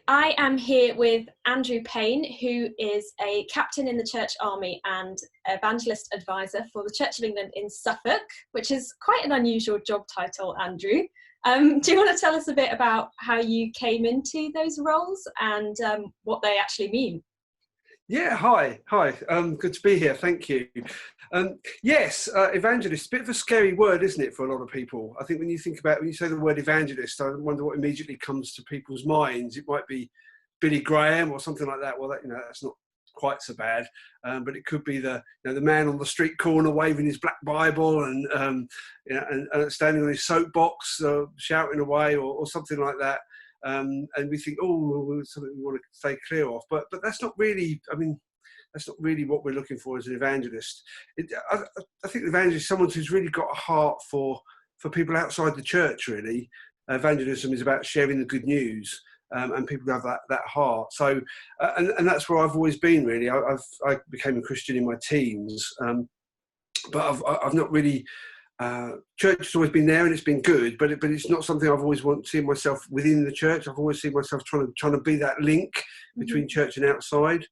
I am here with Andrew Payne, who is a captain in the Church Army and evangelist advisor for the Church of England in Suffolk, which is quite an unusual job title, Andrew. Do you want to tell us a bit about how you came into those roles and what they actually mean? Yeah, hi. Good to be here. Thank you. Yes, evangelist, a bit of a scary word, isn't it, for a lot of people? I think when you say the word evangelist, I wonder what immediately comes to people's minds. It might be Billy Graham or something like that. Well, that's not quite so bad, but it could be the man on the street corner waving his black Bible and standing on his soapbox shouting away or something like that. And we think, something we want to stay clear of. But that's not really, that's not really what we're looking for as an evangelist. I think an evangelist is someone who's really got a heart for people outside the church, really. Evangelism is about sharing the good news, and people have that heart. So, and that's where I've always been, really. I became a Christian in my teens, but I've not really... church has always been there and it's been good, but it's not something I've always wanted to see myself within the church. I've always seen myself trying to be that link between church and outside.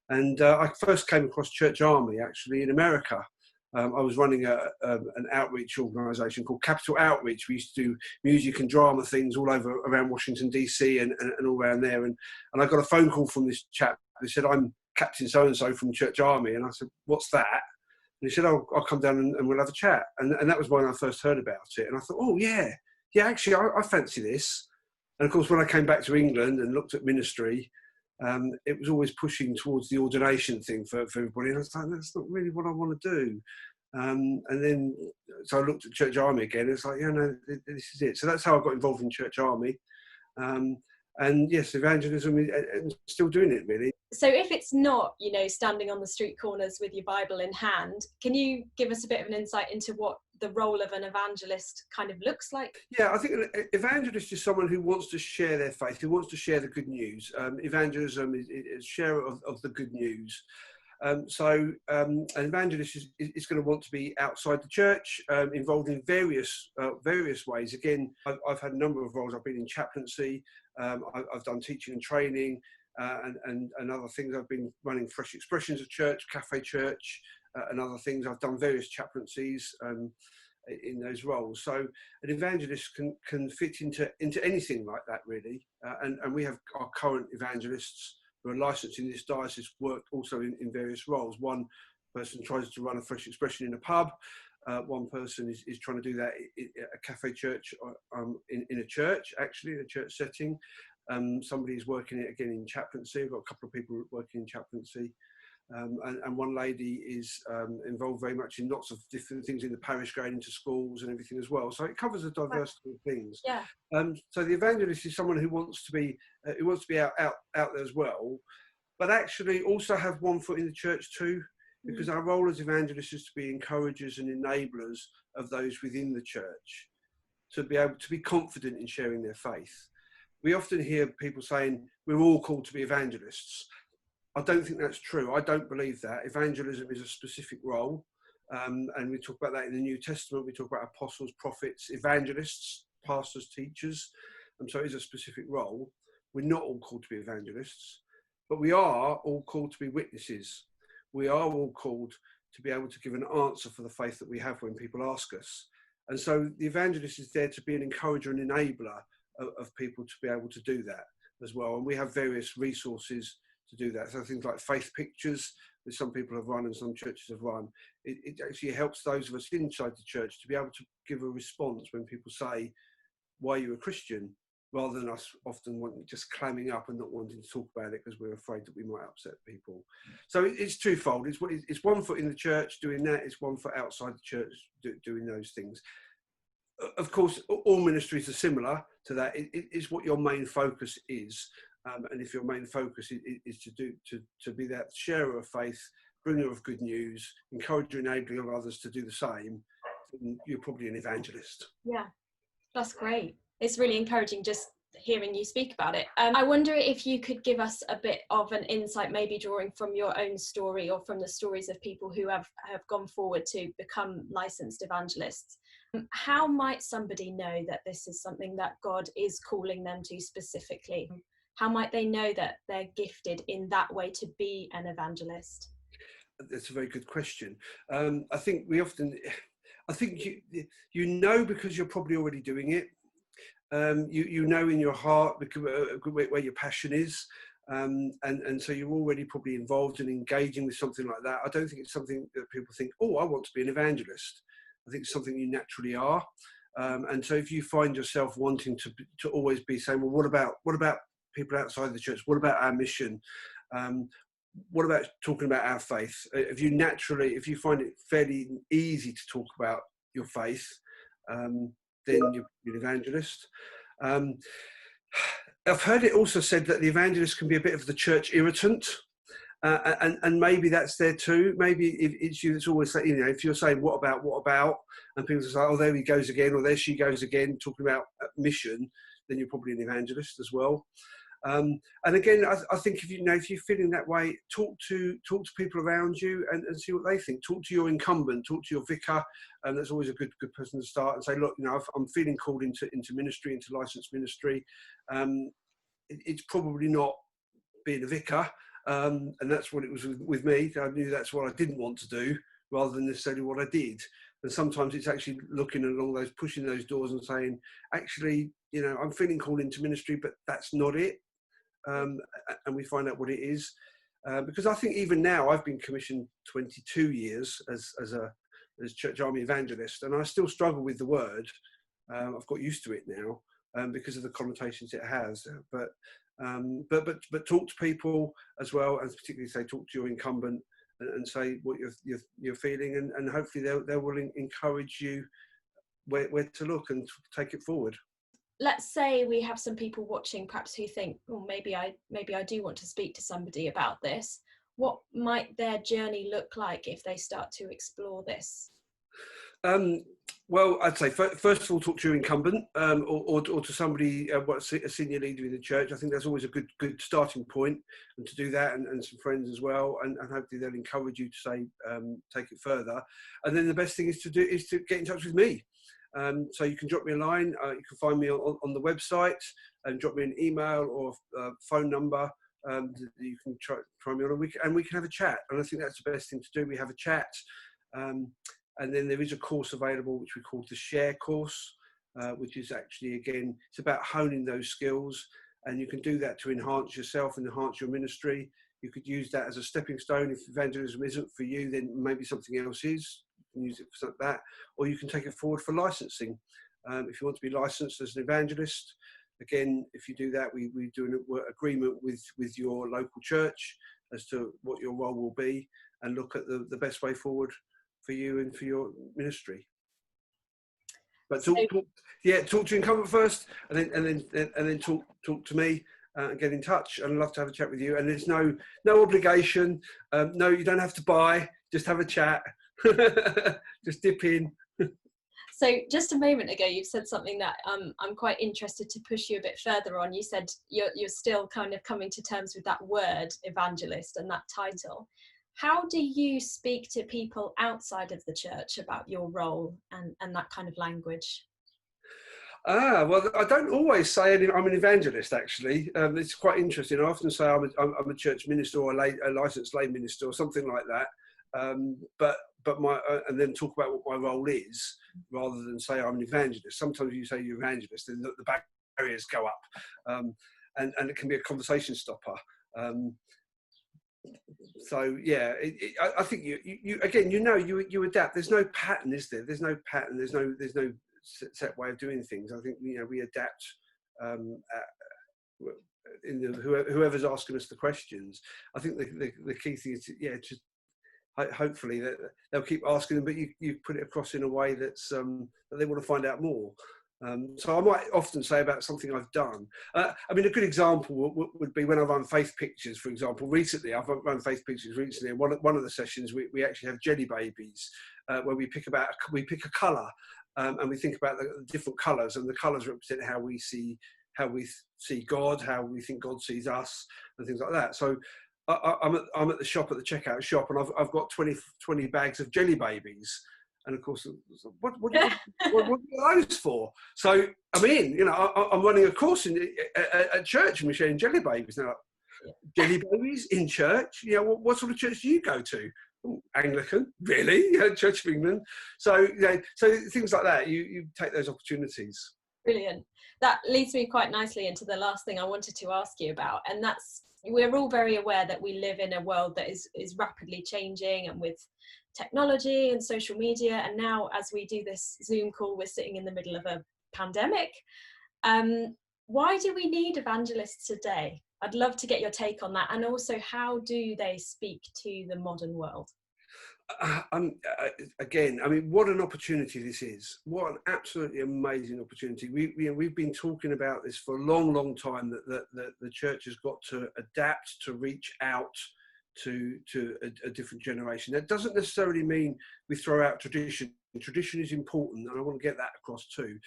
And I first came across Church Army actually in America. I was running an outreach organisation called Capital Outreach. We used to do music and drama things all over around Washington DC and all around there. And I got a phone call from this chap who said, "I'm Captain so and so from Church Army." And I said, "What's that?" And he said, "I'll come down and we'll have a chat." And that was when I first heard about it. And I thought, "Oh, yeah, actually, I fancy this." And of course, when I came back to England and looked at ministry, it was always pushing towards the ordination thing for everybody. And I was like, that's not really what I want to do. And then, so I looked at Church Army again. And it's like, this is it. So that's how I got involved in Church Army. And yes, evangelism, and still doing it, really. So if it's not, standing on the street corners with your Bible in hand, can you give us a bit of an insight into what the role of an evangelist kind of looks like? Yeah, I think an evangelist is someone who wants to share their faith, who wants to share the good news. Evangelism is share of the good news. So an evangelist is going to want to be outside the church, involved in various ways. Again, I've had a number of roles. I've been in chaplaincy, I've done teaching and training, and other things. I've been running Fresh Expressions of Church, Cafe Church, and other things. I've done various chaplaincies in those roles. So an evangelist can fit into anything like that, really. And we have our current evangelists who are licensed in this diocese, work also in various roles. One person tries to run a Fresh Expression in a pub. One person is trying to do that at a cafe church, in a church, actually, in a church setting. Somebody is working it again in chaplaincy. I've got a couple of people working in chaplaincy. And one lady is involved very much in lots of different things in the parish, going into schools and everything as well. So it covers a diversity of things. Yeah. So the evangelist is someone who wants to be out there as well, but actually also have one foot in the church too, because our role as evangelists is to be encouragers and enablers of those within the church to be able to be confident in sharing their faith. We often hear people saying we're all called to be evangelists. I don't think that's true. I don't believe that. Evangelism is a specific role. And we talk about that in the New Testament. We talk about apostles, prophets, evangelists, pastors, teachers. So it is a specific role. We're not all called to be evangelists, but we are all called to be witnesses. We are all called to be able to give an answer for the faith that we have when people ask us. And so the evangelist is there to be an encourager and enabler of people to be able to do that as well. And we have various resources to do that. So things like faith pictures that some people have run and some churches have run. It actually helps those of us inside the church to be able to give a response when people say, "Why are you a Christian?" rather than us often just clamming up and not wanting to talk about it because we're afraid that we might upset people. So it's twofold. It's one foot in the church doing that. It's one foot outside the church doing those things. Of course, all ministries are similar to that. It's what your main focus is. And if your main focus is to be that sharer of faith, bringer of good news, encourager and enabling of others to do the same, then you're probably an evangelist. Yeah, that's great. It's really encouraging just hearing you speak about it. I wonder if you could give us a bit of an insight, maybe drawing from your own story or from the stories of people who have gone forward to become licensed evangelists. How might somebody know that this is something that God is calling them to specifically? How might they know that they're gifted in that way to be an evangelist? That's a very good question. I think you know, because you're probably already doing it. You know in your heart where your passion is, and so you're already probably involved and engaging with something like that. I don't think it's something that people think, oh, I want to be an evangelist. I think it's something you naturally are. And so if you find yourself wanting to always be saying, well, what about people outside the church? What about our mission? What about talking about our faith? If you find it fairly easy to talk about your faith, then you're an evangelist. I've heard it also said that the evangelist can be a bit of the church irritant, and maybe that's there too. Maybe if it's you that's always saying, if you're saying what about, and people say, oh, there he goes again, or there she goes again, talking about mission, then you're probably an evangelist as well. And again, I think if you're feeling that way, talk to people around you and see what they think. Talk to your incumbent, talk to your vicar, and that's always a good person to start and say, look, I'm feeling called into ministry, into licensed ministry. It's probably not being a vicar, and that's what it was with me. I knew that's what I didn't want to do, rather than necessarily what I did. And sometimes it's actually looking along those, pushing those doors and saying, actually, I'm feeling called into ministry, but that's not it. And we find out what it is, because I think even now I've been commissioned 22 years as church army evangelist, and I still struggle with the word. I've got used to it now because of the connotations it has. But talk to people as well, and particularly say talk to your incumbent and say what you're feeling, and hopefully they will encourage you where to look and take it forward. Let's say we have some people watching perhaps who think, oh, maybe I do want to speak to somebody about this. What might their journey look like if they start to explore this? Well, I'd say first of all, talk to your incumbent, or to somebody, a senior leader in the church. I think that's always a good starting point, and to do that, and some friends as well, and hopefully they'll encourage you to say take it further. And then the best thing is to get in touch with me. So you can drop me a line. You can find me on the website, and drop me an email or phone number. You can try me on, and we can have a chat. And I think that's the best thing to do. We have a chat. And then there is a course available, which we call the Share course, which is actually, again, it's about honing those skills. And you can do that to enhance yourself and enhance your ministry. You could use that as a stepping stone. If evangelism isn't for you, then maybe something else is. You can use it for that. Or you can take it forward for licensing. If you want to be licensed as an evangelist, again, if you do that, we do an agreement with your local church as to what your role will be, and look at the best way forward for you and for your ministry. But talk to your incumbent first, and then talk to me and get in touch. And I'd love to have a chat with you. And there's no obligation. No, you don't have to buy. Just have a chat. Just dip in. So just a moment ago, you've said something that I'm quite interested to push you a bit further on. You said you're still kind of coming to terms with that word evangelist and that title. How do you speak to people outside of the church about your role and that kind of language? Well, I don't always say I'm an evangelist, actually. It's quite interesting. I often say I'm a church minister or a licensed lay minister or something like that. But and then talk about what my role is, rather than say I'm an evangelist. Sometimes you say you're an evangelist and the barriers go up, and it can be a conversation stopper. So yeah, I think you again, you adapt. There's no pattern, is there? There's no pattern. There's no set way of doing things. I think we adapt. Whoever's asking us the questions. I think the key thing is just hopefully that they'll keep asking them, but you put it across in a way that's that they want to find out more. So I might often say about something I've done. I mean, a good example would be when I run faith pictures, for example. Recently, I've run faith pictures recently, and one of the sessions we actually have jelly babies, where we pick a colour, and we think about the different colours, and the colours represent how we see God, how we think God sees us, and things like that. So I'm at the shop, at the checkout shop, and I've got 20 bags of jelly babies. And of course, what are those for? So I'm in, you know, I'm running a course at church, and we're sharing jelly babies. Now, jelly babies in church? You know, what sort of church do you go to? Oh, Anglican, really? You know, Church of England. So, you know, so things like that, you take those opportunities. Brilliant. That leads me quite nicely into the last thing I wanted to ask you about, and that's, we're all very aware that we live in a world that is rapidly changing, and with technology and social media, and now as we do this Zoom call, we're sitting in the middle of a pandemic. Why do we need evangelists today? I'd love to get your take on that, and also how do they speak to the modern world? Again, I mean, what an opportunity this is. What an absolutely amazing opportunity. We've been talking about this for a long, long time, that the church has got to adapt, to reach out to a different generation. That doesn't necessarily mean we throw out tradition. Tradition is important, and I want to get that across too.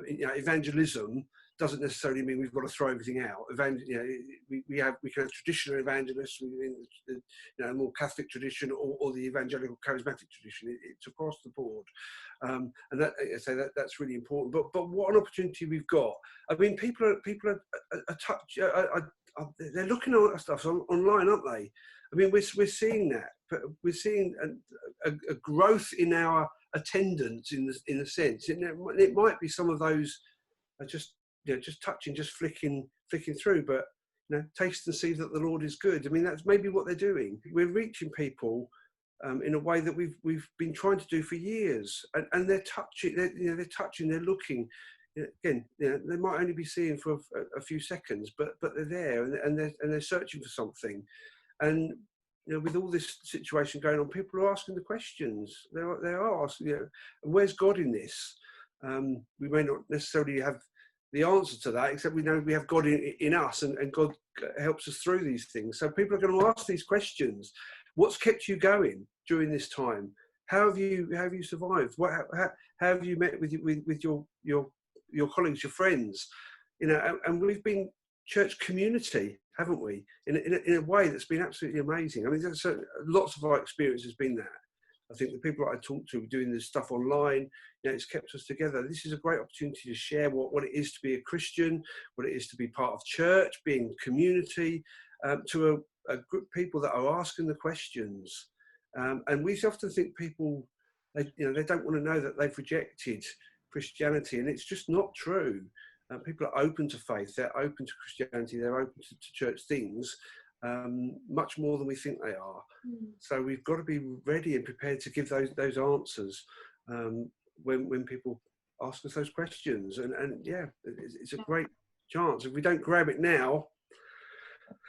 You know, evangelism doesn't necessarily mean we've got to throw everything out. You know, we can have traditional evangelists within the, you know, more Catholic tradition, or the evangelical charismatic tradition. It's across the board, and that's really important. But what an opportunity we've got! I mean, people are they're looking at that stuff online, aren't they? I mean, we're seeing that, but we're seeing a growth in our attendance in a sense. It might be some of those are just, you know, just touching, just flicking through, but, you know, taste and see that the Lord is good. I mean, that's maybe what they're doing. We're reaching people in a way that we've been trying to do for years, and they're touching, they're looking. Again, you know, they might only be seeing for a few seconds, but they're there, and they're searching for something. And, you know, with all this situation going on, people are asking the questions. They are asking, you know, where's God in this? We may not necessarily have the answer to that, except we know we have God in us, and God helps us through these things. So people are going to ask these questions. What's kept you going during this time? How have you survived? How have you met with your colleagues, your friends? You know, and we've been church community, haven't we? In a way that's been absolutely amazing. I mean, lots of our experience has been that. I think the people that I talk to doing this stuff online, you know, it's kept us together. This is a great opportunity to share what it is to be a Christian, what it is to be part of church, being community, to a group of people that are asking the questions. And we often think people, they don't want to know that they've rejected Christianity, and it's just not true. People are open to faith, they're open to Christianity, they're open to church things, much more than we think they are. So we've got to be ready and prepared to give those answers when people ask us those questions. And yeah, it's a great chance. If we don't grab it now,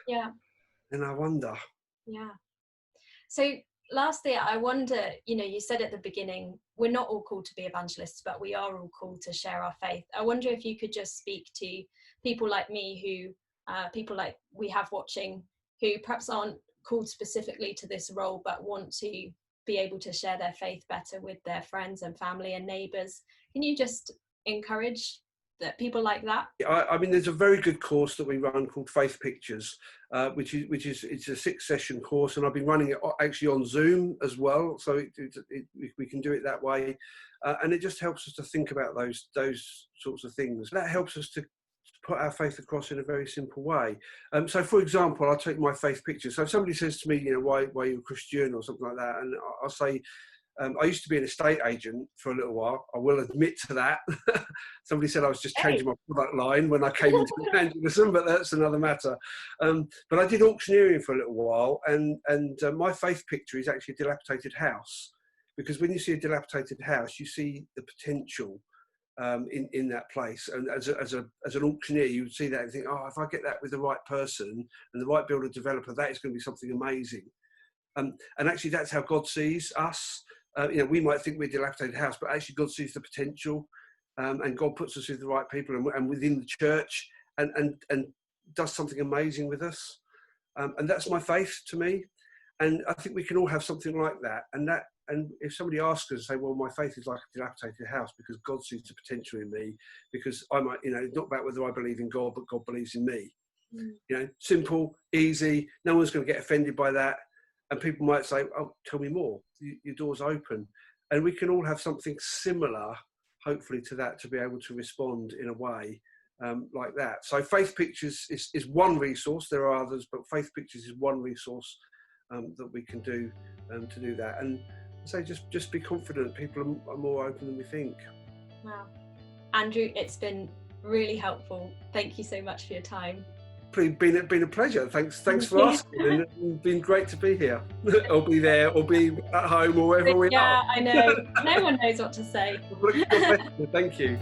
then I wonder. Yeah. So lastly, I wonder, you know, you said at the beginning, we're not all called to be evangelists, but we are all called to share our faith. I wonder if you could just speak to people like me people like we have watching, who perhaps aren't called specifically to this role, but want to be able to share their faith better with their friends and family and neighbours. Can you just encourage that people like that? I mean, there's a very good course that we run called Faith Pictures, which is it's a 6-session course, and I've been running it actually on Zoom as well, so we can do it that way, and it just helps us to think about those sorts of things. That helps us to put our faith across in a very simple way. So, for example, I'll take my faith picture. So, if somebody says to me, you know, why are you a Christian or something like that, and I'll say, I used to be an estate agent for a little while. I will admit to that. Somebody said I was just changing my product line when I came into evangelism, but that's another matter. But I did auctioneering for a little while, and my faith picture is actually a dilapidated house, because when you see a dilapidated house, you see the potential in that place. And as an auctioneer, you would see that and think, oh, if I get that with the right person and the right builder developer, that is going to be something amazing. And actually, that's how God sees us. You know, we might think we're a dilapidated house, but actually God sees the potential, and God puts us with the right people and within the church, and does something amazing with us. And that's my faith to me. And I think we can all have something like that. And if somebody asks us, say, well, my faith is like a dilapidated house because God sees the potential in me, because I might, you know, it's not about whether I believe in God, but God believes in me. You know, simple, easy. No one's going to get offended by that. And people might say, oh, tell me more. Your door's open. and we can all have something similar, hopefully, to that, to be able to respond in a way like that. So Faith Pictures is one resource. There are others, but Faith Pictures is one resource that we can do to do that. And so just be confident. People are more open than we think. Wow. Andrew, it's been really helpful. Thank you so much for your time. Been a pleasure. Thanks for asking. And it's been great to be here. Or be there, or be at home, or wherever we are. Yeah, I know. No one knows what to say. Thank you.